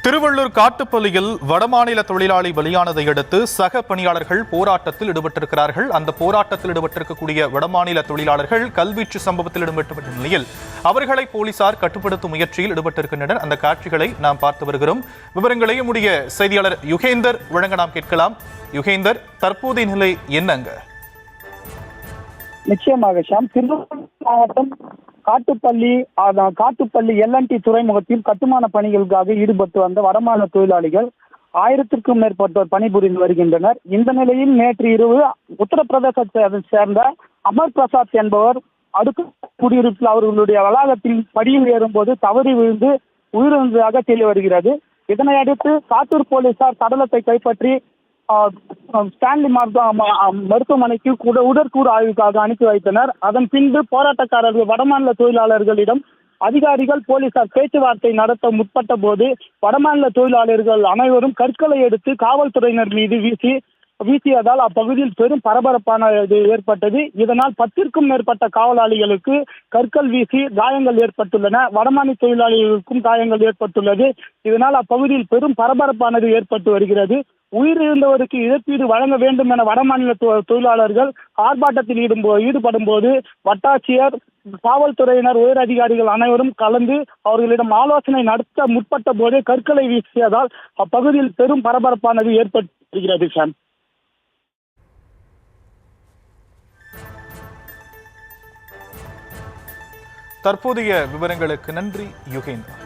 திருவள்ளூர் காட்டுப்பள்ளியில் வடமாநில தொழிலாளி பலியானதை அடுத்து சக பணியாளர்கள் போராட்டத்தில் ஈடுபட்டிருக்கிறார்கள். அந்த போராட்டத்தில் ஈடுபட்டிருக்கக்கூடிய வடமாநில தொழிலாளர்கள் கல்வீச்சு சம்பவத்தில் ஈடுபட்ட நிலையில் அவர்களை போலீசார் கட்டுப்படுத்தும் முயற்சியில் ஈடுபட்டிருக்கின்றனர். அந்த காட்சிகளை நாம் பார்த்து வருகிறோம். விவரங்களை நம்முடைய செய்தியாளர் யுகேந்தர் வழங்க நாம் கேட்கலாம். யுகேந்தர், தற்போதைய நிலை என்னங்க? நிச்சயமாக ஷாம், திருவள்ளூர் மாவட்டம் காட்டுப்பள்ளி எல்என்டி துறைமுகத்தில் கட்டுமான பணிகளுக்காக ஈடுபட்டு வந்த வடமாநில தொழிலாளிகள் 1000க்கும் மேற்பட்டோர் பணிபுரிந்து வருகின்றனர். இந்த நிலையில் நேற்று இரவு உத்தரப்பிரதேசத்தை சேர்ந்த அமர் பிரசாத் என்பவர் அடுக்கு குடியிருப்பில் அவர்களுடைய வளாகத்தில் படியில் ஏறும்போது தவறி விழுந்து உயிரிழந்ததாக தெரிய வருகிறது. இதனை அடுத்து சாத்தூர் போலீசார் சடலத்தை கைப்பற்றி ஸ்டான்லி மருத்துவமனைக்கு உடற்கூறு ஆய்வுக்காக அனுப்பி வைத்தனர். அதன் பின்பு போராட்டக்காரர்கள் வடமாநில தொழிலாளர்களிடம் அதிகாரிகள் போலீசார் பேச்சுவார்த்தை நடத்த முற்பட்ட போது வடமாநில தொழிலாளர்கள் அனைவரும் கற்களை எடுத்து காவல்துறையினர் மீது வீசியதால் அப்பகுதியில் பெரும் பரபரப்பான ஏற்பட்டது. இதனால் 10க்கும் மேற்பட்ட காவலாளிகளுக்கு கற்கள் வீசி காயங்கள் ஏற்பட்டுள்ளன. வடமாநில தொழிலாளிகளுக்கும் காயங்கள் ஏற்பட்டுள்ளது. இதனால் அப்பகுதியில் பெரும் பரபரப்பானது ஏற்பட்டு வருகிறது. உயிரிழந்தவருக்கு இழப்பீடு வழங்க வேண்டும் என வடமாநில தொழிலாளர்கள் ஆர்ப்பாட்டத்தில் ஈடுபடும் போது வட்டாட்சியர், காவல்துறையினர், உயர் அதிகாரிகள் அனைவரும் கலந்து அவர்களிடம் ஆலோசனை நடத்த முற்பட்ட போதே கற்களை வீசியதால் அப்பகுதியில் பெரும் பரபரப்பானது ஏற்பட்டு வருகிறது. சார், தற்போதைய விவரங்களுக்கு நன்றி யுகேந்தர்.